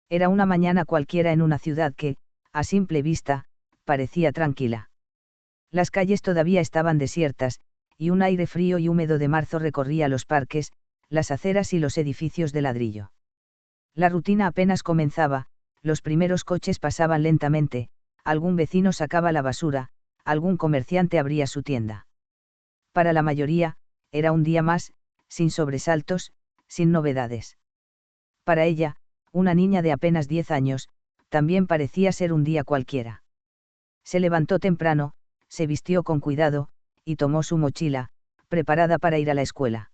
Era una mañana cualquiera en una ciudad que, a simple vista, parecía tranquila. Las calles todavía estaban desiertas, y un aire frío y húmedo de marzo recorría los parques, las aceras y los edificios de ladrillo. La rutina apenas comenzaba, los primeros coches pasaban lentamente, algún vecino sacaba la basura, algún comerciante abría su tienda. Para la mayoría, era un día más, sin sobresaltos, sin novedades. Para ella, una niña de apenas 10 años, también parecía ser un día cualquiera. Se levantó temprano, se vistió con cuidado, y tomó su mochila, preparada para ir a la escuela.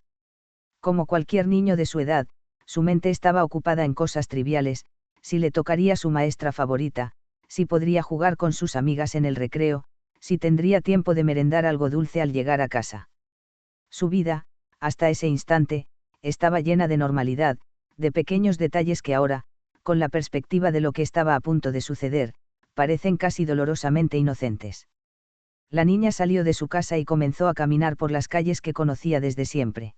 Como cualquier niño de su edad, su mente estaba ocupada en cosas triviales, si le tocaría su maestra favorita, si podría jugar con sus amigas en el recreo, si tendría tiempo de merendar algo dulce al llegar a casa. Su vida, hasta ese instante, estaba llena de normalidad, de pequeños detalles que ahora, con la perspectiva de lo que estaba a punto de suceder, parecen casi dolorosamente inocentes. La niña salió de su casa y comenzó a caminar por las calles que conocía desde siempre.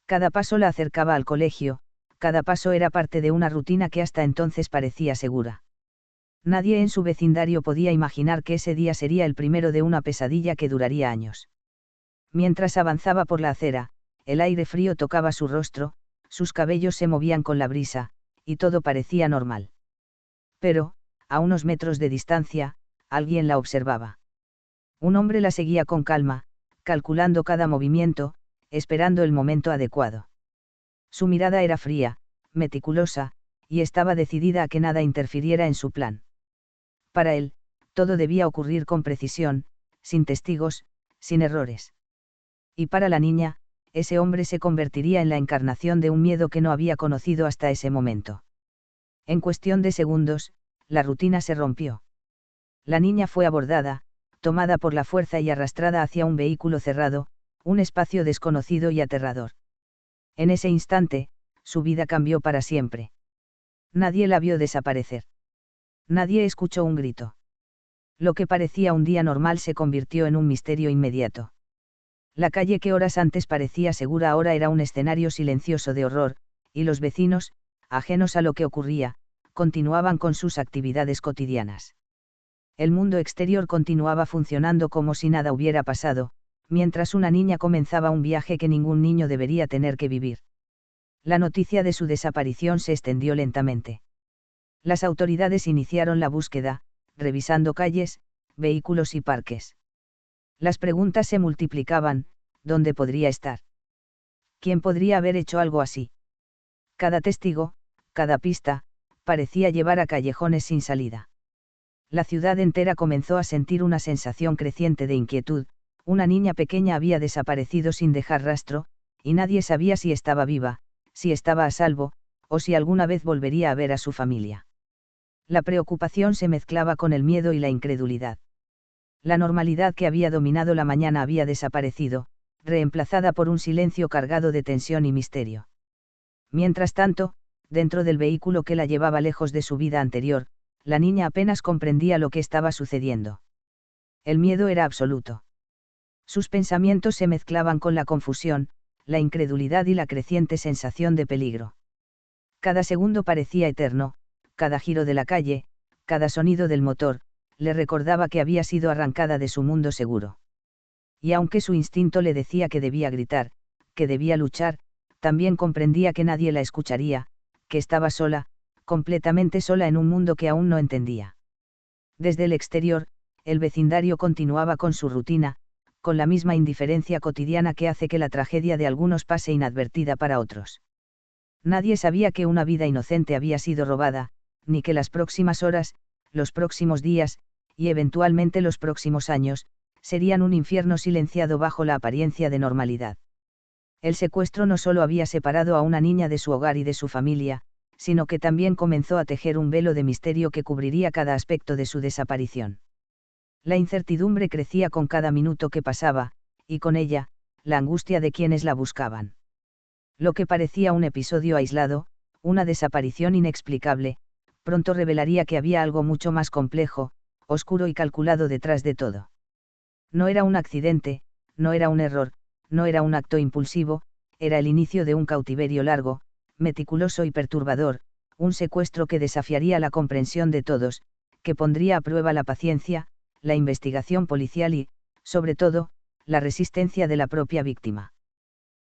Cada paso la acercaba al colegio, cada paso era parte de una rutina que hasta entonces parecía segura. Nadie en su vecindario podía imaginar que ese día sería el primero de una pesadilla que duraría años. Mientras avanzaba por la acera, el aire frío tocaba su rostro, sus cabellos se movían con la brisa, y todo parecía normal. Pero, a unos metros de distancia, alguien la observaba. Un hombre la seguía con calma, calculando cada movimiento, esperando el momento adecuado. Su mirada era fría, meticulosa, y estaba decidida a que nada interfiriera en su plan. Para él, todo debía ocurrir con precisión, sin testigos, sin errores. Y para la niña, ese hombre se convertiría en la encarnación de un miedo que no había conocido hasta ese momento. En cuestión de segundos, la rutina se rompió. La niña fue abordada, tomada por la fuerza y arrastrada hacia un vehículo cerrado, un espacio desconocido y aterrador. En ese instante, su vida cambió para siempre. Nadie la vio desaparecer. Nadie escuchó un grito. Lo que parecía un día normal se convirtió en un misterio inmediato. La calle que horas antes parecía segura ahora era un escenario silencioso de horror, y los vecinos, ajenos a lo que ocurría, continuaban con sus actividades cotidianas. El mundo exterior continuaba funcionando como si nada hubiera pasado, mientras una niña comenzaba un viaje que ningún niño debería tener que vivir. La noticia de su desaparición se extendió lentamente. Las autoridades iniciaron la búsqueda, revisando calles, vehículos y parques. Las preguntas se multiplicaban: ¿dónde podría estar? ¿Quién podría haber hecho algo así? Cada testigo, cada pista, parecía llevar a callejones sin salida. La ciudad entera comenzó a sentir una sensación creciente de inquietud. Una niña pequeña había desaparecido sin dejar rastro, y nadie sabía si estaba viva, si estaba a salvo, o si alguna vez volvería a ver a su familia. La preocupación se mezclaba con el miedo y la incredulidad. La normalidad que había dominado la mañana había desaparecido, reemplazada por un silencio cargado de tensión y misterio. Mientras tanto, dentro del vehículo que la llevaba lejos de su vida anterior, la niña apenas comprendía lo que estaba sucediendo. El miedo era absoluto. Sus pensamientos se mezclaban con la confusión, la incredulidad y la creciente sensación de peligro. Cada segundo parecía eterno, cada giro de la calle, cada sonido del motor, le recordaba que había sido arrancada de su mundo seguro. Y aunque su instinto le decía que debía gritar, que debía luchar, también comprendía que nadie la escucharía, que estaba sola, completamente sola en un mundo que aún no entendía. Desde el exterior, el vecindario continuaba con su rutina, con la misma indiferencia cotidiana que hace que la tragedia de algunos pase inadvertida para otros. Nadie sabía que una vida inocente había sido robada, ni que las próximas horas, los próximos días, y eventualmente los próximos años, serían un infierno silenciado bajo la apariencia de normalidad. El secuestro no solo había separado a una niña de su hogar y de su familia, sino que también comenzó a tejer un velo de misterio que cubriría cada aspecto de su desaparición. La incertidumbre crecía con cada minuto que pasaba, y con ella, la angustia de quienes la buscaban. Lo que parecía un episodio aislado, una desaparición inexplicable, pronto revelaría que había algo mucho más complejo, oscuro y calculado detrás de todo. No era un accidente, no era un error, no era un acto impulsivo, era el inicio de un cautiverio largo, meticuloso y perturbador, un secuestro que desafiaría la comprensión de todos, que pondría a prueba la paciencia, la investigación policial y, sobre todo, la resistencia de la propia víctima.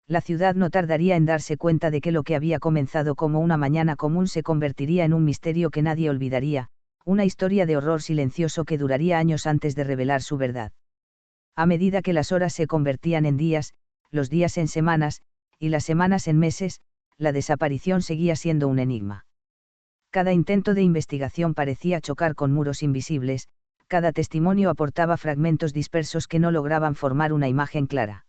La ciudad no tardaría en darse cuenta de que lo que había comenzado como una mañana común se convertiría en un misterio que nadie olvidaría, una historia de horror silencioso que duraría años antes de revelar su verdad. A medida que las horas se convertían en días, los días en semanas, y las semanas en meses, la desaparición seguía siendo un enigma. Cada intento de investigación parecía chocar con muros invisibles, cada testimonio aportaba fragmentos dispersos que no lograban formar una imagen clara.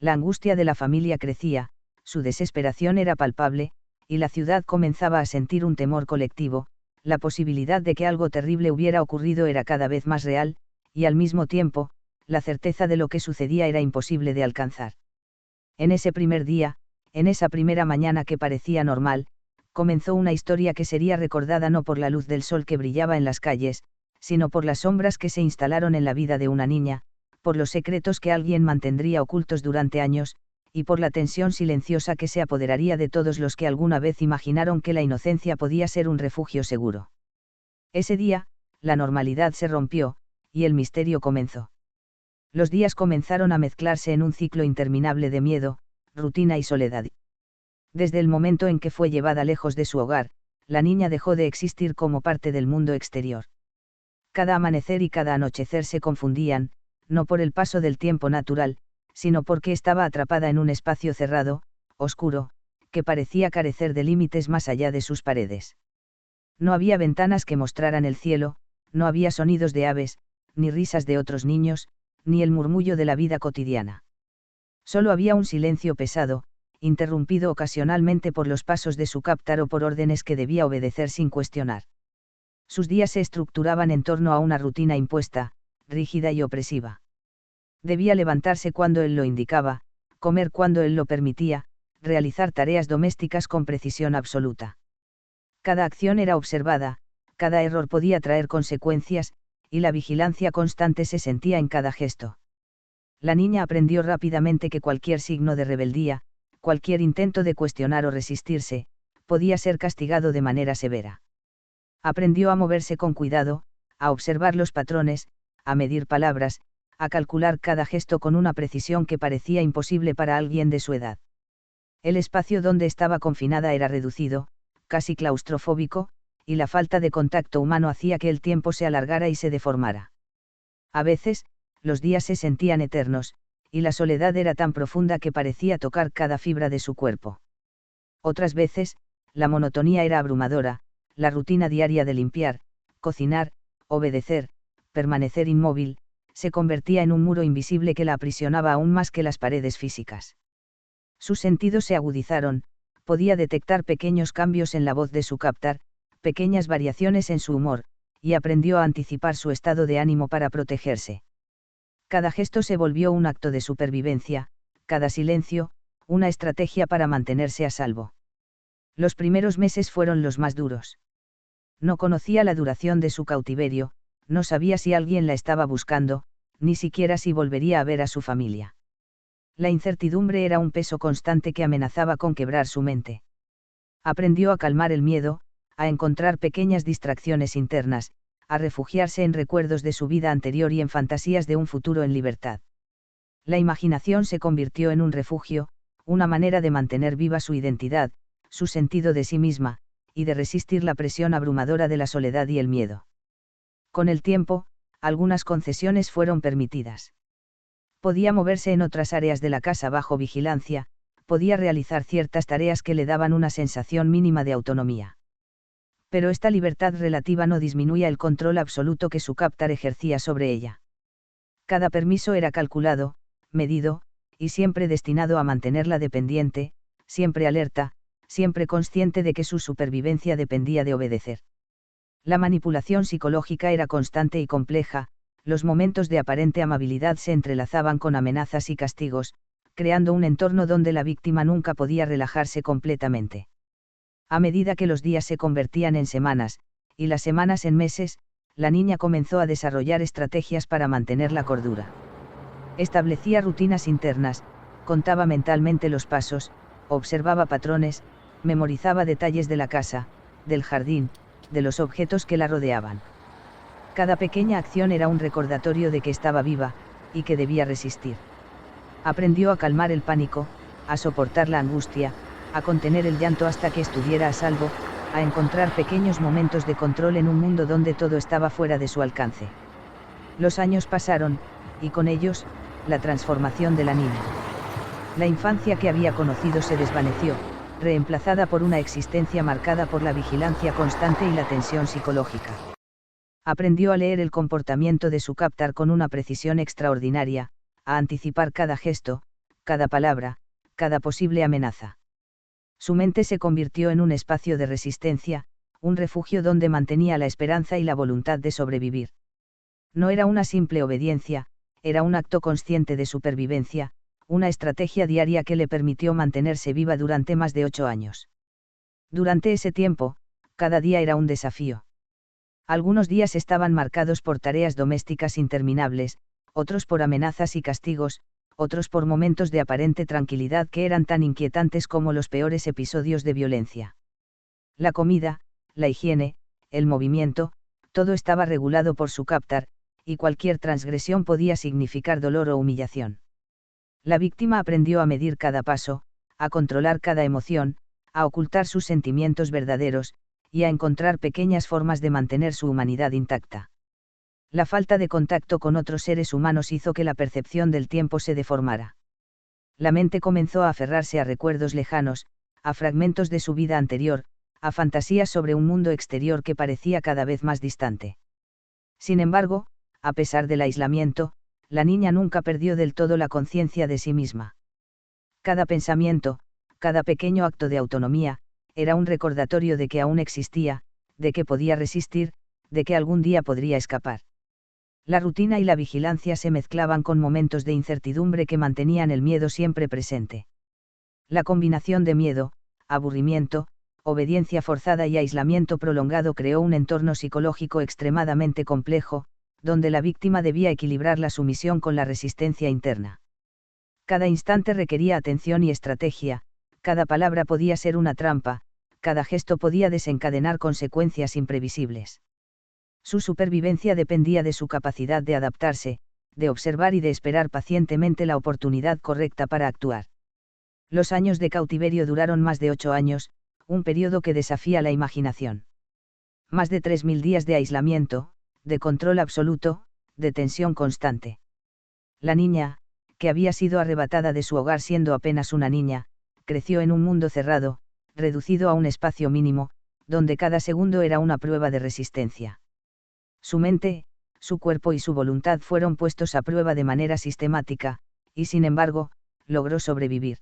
La angustia de la familia crecía, su desesperación era palpable, y la ciudad comenzaba a sentir un temor colectivo, la posibilidad de que algo terrible hubiera ocurrido era cada vez más real, y al mismo tiempo, la certeza de lo que sucedía era imposible de alcanzar. En ese primer día, en esa primera mañana que parecía normal, comenzó una historia que sería recordada no por la luz del sol que brillaba en las calles, sino por las sombras que se instalaron en la vida de una niña, por los secretos que alguien mantendría ocultos durante años, y por la tensión silenciosa que se apoderaría de todos los que alguna vez imaginaron que la inocencia podía ser un refugio seguro. Ese día, la normalidad se rompió, y el misterio comenzó. Los días comenzaron a mezclarse en un ciclo interminable de miedo, rutina y soledad. Desde el momento en que fue llevada lejos de su hogar, la niña dejó de existir como parte del mundo exterior. Cada amanecer y cada anochecer se confundían, no por el paso del tiempo natural, sino porque estaba atrapada en un espacio cerrado, oscuro, que parecía carecer de límites más allá de sus paredes. No había ventanas que mostraran el cielo, no había sonidos de aves, ni risas de otros niños, ni el murmullo de la vida cotidiana. Solo había un silencio pesado, interrumpido ocasionalmente por los pasos de su captar o por órdenes que debía obedecer sin cuestionar. Sus días se estructuraban en torno a una rutina impuesta, rígida y opresiva. Debía levantarse cuando él lo indicaba, comer cuando él lo permitía, realizar tareas domésticas con precisión absoluta. Cada acción era observada, cada error podía traer consecuencias, y la vigilancia constante se sentía en cada gesto. La niña aprendió rápidamente que cualquier signo de rebeldía, cualquier intento de cuestionar o resistirse, podía ser castigado de manera severa. Aprendió a moverse con cuidado, a observar los patrones, a medir palabras, a calcular cada gesto con una precisión que parecía imposible para alguien de su edad. El espacio donde estaba confinada era reducido, casi claustrofóbico, y la falta de contacto humano hacía que el tiempo se alargara y se deformara. A veces, los días se sentían eternos, y la soledad era tan profunda que parecía tocar cada fibra de su cuerpo. Otras veces, la monotonía era abrumadora, la rutina diaria de limpiar, cocinar, obedecer, permanecer inmóvil, se convertía en un muro invisible que la aprisionaba aún más que las paredes físicas. Sus sentidos se agudizaron, podía detectar pequeños cambios en la voz de su captar, pequeñas variaciones en su humor, y aprendió a anticipar su estado de ánimo para protegerse. Cada gesto se volvió un acto de supervivencia, cada silencio, una estrategia para mantenerse a salvo. Los primeros meses fueron los más duros. No conocía la duración de su cautiverio, no sabía si alguien la estaba buscando, ni siquiera si volvería a ver a su familia. La incertidumbre era un peso constante que amenazaba con quebrar su mente. Aprendió a calmar el miedo, a encontrar pequeñas distracciones internas, a refugiarse en recuerdos de su vida anterior y en fantasías de un futuro en libertad. La imaginación se convirtió en un refugio, una manera de mantener viva su identidad, su sentido de sí misma, y de resistir la presión abrumadora de la soledad y el miedo. Con el tiempo, algunas concesiones fueron permitidas. Podía moverse en otras áreas de la casa bajo vigilancia, podía realizar ciertas tareas que le daban una sensación mínima de autonomía. Pero esta libertad relativa no disminuía el control absoluto que su captar ejercía sobre ella. Cada permiso era calculado, medido, y siempre destinado a mantenerla dependiente, siempre alerta, siempre consciente de que su supervivencia dependía de obedecer. La manipulación psicológica era constante y compleja, los momentos de aparente amabilidad se entrelazaban con amenazas y castigos, creando un entorno donde la víctima nunca podía relajarse completamente. A medida que los días se convertían en semanas, y las semanas en meses, la niña comenzó a desarrollar estrategias para mantener la cordura. Establecía rutinas internas, contaba mentalmente los pasos, observaba patrones, memorizaba detalles de la casa, del jardín, de los objetos que la rodeaban. Cada pequeña acción era un recordatorio de que estaba viva, y que debía resistir. Aprendió a calmar el pánico, a soportar la angustia, a contener el llanto hasta que estuviera a salvo, a encontrar pequeños momentos de control en un mundo donde todo estaba fuera de su alcance. Los años pasaron, y con ellos, la transformación de la niña. La infancia que había conocido se desvaneció, reemplazada por una existencia marcada por la vigilancia constante y la tensión psicológica. Aprendió a leer el comportamiento de su captar con una precisión extraordinaria, a anticipar cada gesto, cada palabra, cada posible amenaza. Su mente se convirtió en un espacio de resistencia, un refugio donde mantenía la esperanza y la voluntad de sobrevivir. No era una simple obediencia, era un acto consciente de supervivencia, una estrategia diaria que le permitió mantenerse viva durante más de 8 años. Durante ese tiempo, cada día era un desafío. Algunos días estaban marcados por tareas domésticas interminables, otros por amenazas y castigos, otros por momentos de aparente tranquilidad que eran tan inquietantes como los peores episodios de violencia. La comida, la higiene, el movimiento, todo estaba regulado por su captar, y cualquier transgresión podía significar dolor o humillación. La víctima aprendió a medir cada paso, a controlar cada emoción, a ocultar sus sentimientos verdaderos, y a encontrar pequeñas formas de mantener su humanidad intacta. La falta de contacto con otros seres humanos hizo que la percepción del tiempo se deformara. La mente comenzó a aferrarse a recuerdos lejanos, a fragmentos de su vida anterior, a fantasías sobre un mundo exterior que parecía cada vez más distante. Sin embargo, a pesar del aislamiento, la niña nunca perdió del todo la conciencia de sí misma. Cada pensamiento, cada pequeño acto de autonomía, era un recordatorio de que aún existía, de que podía resistir, de que algún día podría escapar. La rutina y la vigilancia se mezclaban con momentos de incertidumbre que mantenían el miedo siempre presente. La combinación de miedo, aburrimiento, obediencia forzada y aislamiento prolongado creó un entorno psicológico extremadamente complejo, donde la víctima debía equilibrar la sumisión con la resistencia interna. Cada instante requería atención y estrategia, cada palabra podía ser una trampa, cada gesto podía desencadenar consecuencias imprevisibles. Su supervivencia dependía de su capacidad de adaptarse, de observar y de esperar pacientemente la oportunidad correcta para actuar. Los años de cautiverio duraron más de 8 años, un periodo que desafía la imaginación. Más de 3000 días de aislamiento, de control absoluto, de tensión constante. La niña, que había sido arrebatada de su hogar siendo apenas una niña, creció en un mundo cerrado, reducido a un espacio mínimo, donde cada segundo era una prueba de resistencia. Su mente, su cuerpo y su voluntad fueron puestos a prueba de manera sistemática, y sin embargo, logró sobrevivir.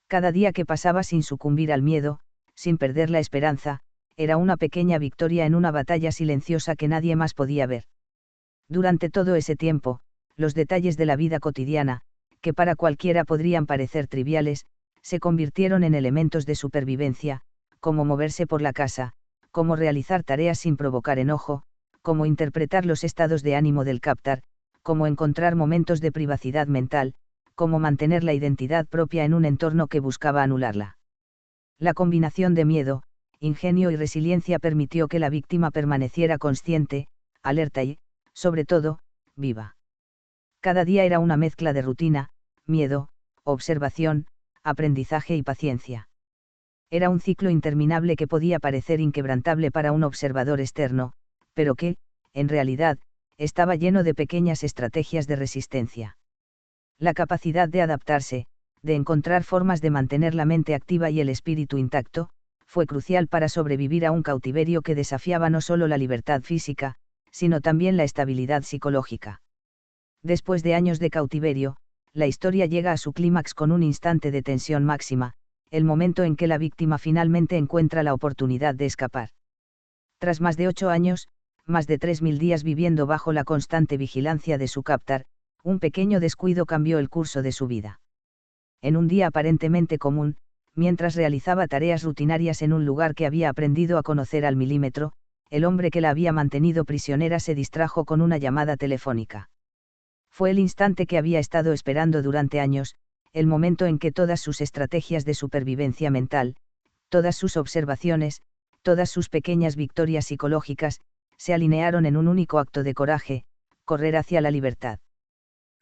Cada día que pasaba sin sucumbir al miedo, sin perder la esperanza, era una pequeña victoria en una batalla silenciosa que nadie más podía ver. Durante todo ese tiempo, los detalles de la vida cotidiana, que para cualquiera podrían parecer triviales, se convirtieron en elementos de supervivencia, como moverse por la casa, como realizar tareas sin provocar enojo, como interpretar los estados de ánimo del captar, como encontrar momentos de privacidad mental, como mantener la identidad propia en un entorno que buscaba anularla. La combinación de miedo, ingenio y resiliencia permitió que la víctima permaneciera consciente, alerta y, sobre todo, viva. Cada día era una mezcla de rutina, miedo, observación, aprendizaje y paciencia. Era un ciclo interminable que podía parecer inquebrantable para un observador externo, pero que, en realidad, estaba lleno de pequeñas estrategias de resistencia. La capacidad de adaptarse, de encontrar formas de mantener la mente activa y el espíritu intacto, fue crucial para sobrevivir a un cautiverio que desafiaba no solo la libertad física, sino también la estabilidad psicológica. Después de años de cautiverio, la historia llega a su clímax con un instante de tensión máxima, el momento en que la víctima finalmente encuentra la oportunidad de escapar. Tras más de 8 años, más de 3000 días viviendo bajo la constante vigilancia de su captar, un pequeño descuido cambió el curso de su vida. En un día aparentemente común, mientras realizaba tareas rutinarias en un lugar que había aprendido a conocer al milímetro, el hombre que la había mantenido prisionera se distrajo con una llamada telefónica. Fue el instante que había estado esperando durante años, el momento en que todas sus estrategias de supervivencia mental, todas sus observaciones, Todas sus pequeñas victorias psicológicas, se alinearon en un único acto de coraje, correr hacia la libertad.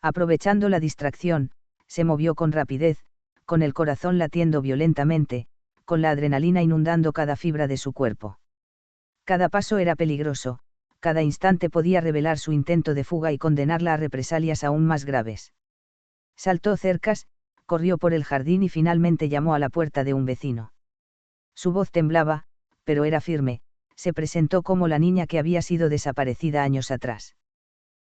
Aprovechando la distracción, se movió con rapidez, con el corazón latiendo violentamente, con la adrenalina inundando cada fibra de su cuerpo. Cada paso era peligroso, cada instante podía revelar su intento de fuga y condenarla a represalias aún más graves. Saltó cercas, corrió por el jardín y finalmente llamó a la puerta de un vecino. Su voz temblaba, pero era firme, se presentó como la niña que había sido desaparecida años atrás.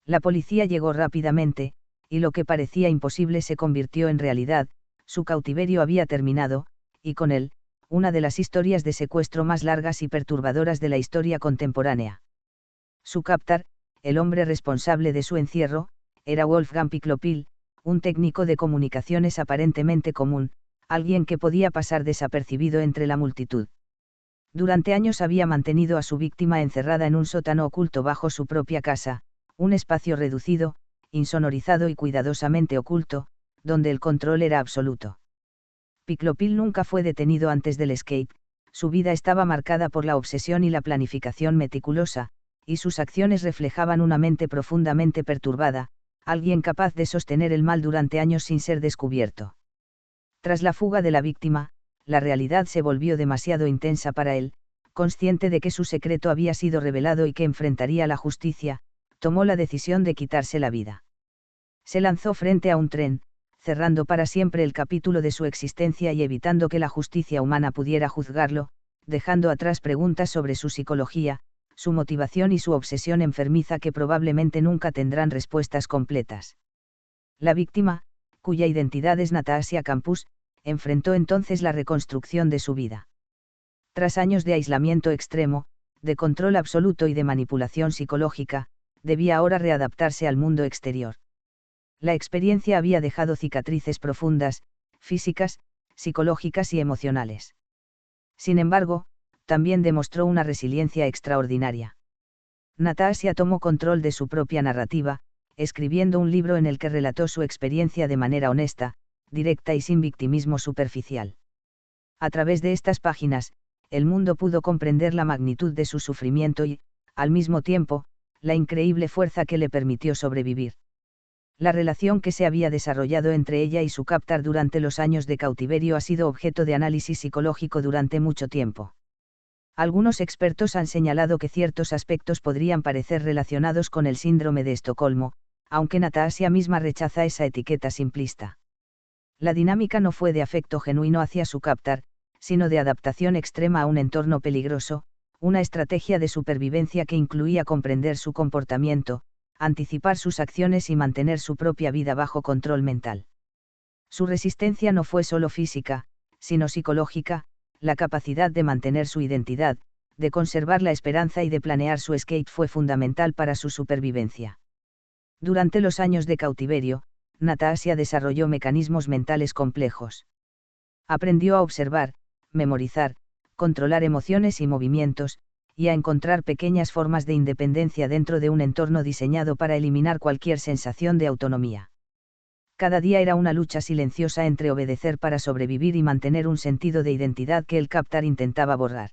La policía llegó rápidamente, y lo que parecía imposible se convirtió en realidad, su cautiverio había terminado, y con él, una de las historias de secuestro más largas y perturbadoras de la historia contemporánea. Su captor, el hombre responsable de su encierro, era Wolfgang Picklopil, un técnico de comunicaciones aparentemente común, alguien que podía pasar desapercibido entre la multitud. Durante años había mantenido a su víctima encerrada en un sótano oculto bajo su propia casa, un espacio reducido, insonorizado y cuidadosamente oculto, donde el control era absoluto. Picklopil nunca fue detenido antes del escape, su vida estaba marcada por la obsesión y la planificación meticulosa, y sus acciones reflejaban una mente profundamente perturbada, alguien capaz de sostener el mal durante años sin ser descubierto. Tras la fuga de la víctima, la realidad se volvió demasiado intensa para él, consciente de que su secreto había sido revelado y que enfrentaría la justicia, tomó la decisión de quitarse la vida. Se lanzó frente a un tren, cerrando para siempre el capítulo de su existencia y evitando que la justicia humana pudiera juzgarlo, dejando atrás preguntas sobre su psicología, su motivación y su obsesión enfermiza que probablemente nunca tendrán respuestas completas. La víctima, cuya identidad es Natasha Campus, enfrentó entonces la reconstrucción de su vida. Tras años de aislamiento extremo, de control absoluto y de manipulación psicológica, debía ahora readaptarse al mundo exterior. La experiencia había dejado cicatrices profundas, físicas, psicológicas y emocionales. Sin embargo, también demostró una resiliencia extraordinaria. Natasha tomó control de su propia narrativa, escribiendo un libro en el que relató su experiencia de manera honesta, directa y sin victimismo superficial. A través de estas páginas, el mundo pudo comprender la magnitud de su sufrimiento y, al mismo tiempo, la increíble fuerza que le permitió sobrevivir. La relación que se había desarrollado entre ella y su captor durante los años de cautiverio ha sido objeto de análisis psicológico durante mucho tiempo. Algunos expertos han señalado que ciertos aspectos podrían parecer relacionados con el síndrome de Estocolmo, aunque Natasha misma rechaza esa etiqueta simplista. La dinámica no fue de afecto genuino hacia su captor, sino de adaptación extrema a un entorno peligroso, una estrategia de supervivencia que incluía comprender su comportamiento, anticipar sus acciones y mantener su propia vida bajo control mental. Su resistencia no fue solo física, sino psicológica, la capacidad de mantener su identidad, de conservar la esperanza y de planear su escape fue fundamental para su supervivencia. Durante los años de cautiverio, Natasha desarrolló mecanismos mentales complejos. Aprendió a observar, memorizar, controlar emociones y movimientos, y a encontrar pequeñas formas de independencia dentro de un entorno diseñado para eliminar cualquier sensación de autonomía. Cada día era una lucha silenciosa entre obedecer para sobrevivir y mantener un sentido de identidad que el captor intentaba borrar.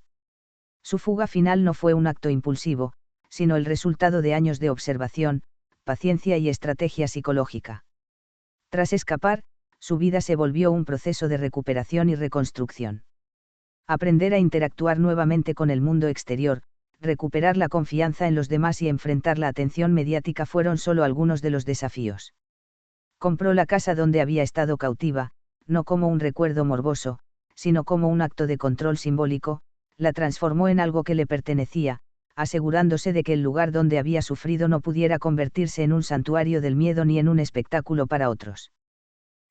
Su fuga final no fue un acto impulsivo, sino el resultado de años de observación, paciencia y estrategia psicológica. Tras escapar, su vida se volvió un proceso de recuperación y reconstrucción. Aprender a interactuar nuevamente con el mundo exterior, recuperar la confianza en los demás y enfrentar la atención mediática fueron solo algunos de los desafíos. Compró la casa donde había estado cautiva, no como un recuerdo morboso, sino como un acto de control simbólico, la transformó en algo que le pertenecía, asegurándose de que el lugar donde había sufrido no pudiera convertirse en un santuario del miedo ni en un espectáculo para otros.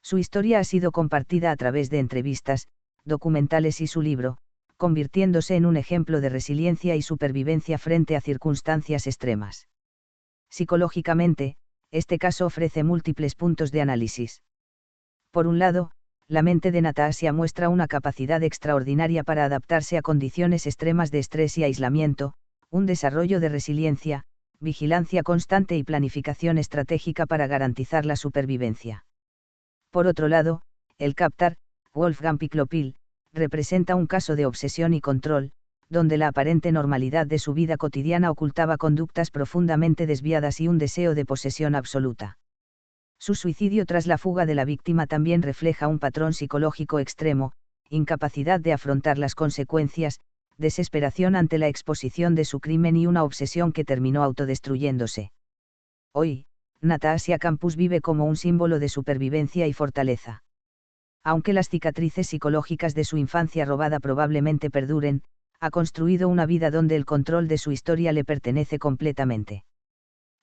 Su historia ha sido compartida a través de entrevistas, documentales y su libro, convirtiéndose en un ejemplo de resiliencia y supervivencia frente a circunstancias extremas. Psicológicamente, este caso ofrece múltiples puntos de análisis. Por un lado, la mente de Natasha muestra una capacidad extraordinaria para adaptarse a condiciones extremas de estrés y aislamiento, un desarrollo de resiliencia, vigilancia constante y planificación estratégica para garantizar la supervivencia. Por otro lado, el captor, Wolfgang Picklopil, representa un caso de obsesión y control, donde la aparente normalidad de su vida cotidiana ocultaba conductas profundamente desviadas y un deseo de posesión absoluta. Su suicidio tras la fuga de la víctima también refleja un patrón psicológico extremo: incapacidad de afrontar las consecuencias, desesperación ante la exposición de su crimen y una obsesión que terminó autodestruyéndose. Hoy, Natasha Campus vive como un símbolo de supervivencia y fortaleza. Aunque las cicatrices psicológicas de su infancia robada probablemente perduren, ha construido una vida donde el control de su historia le pertenece completamente.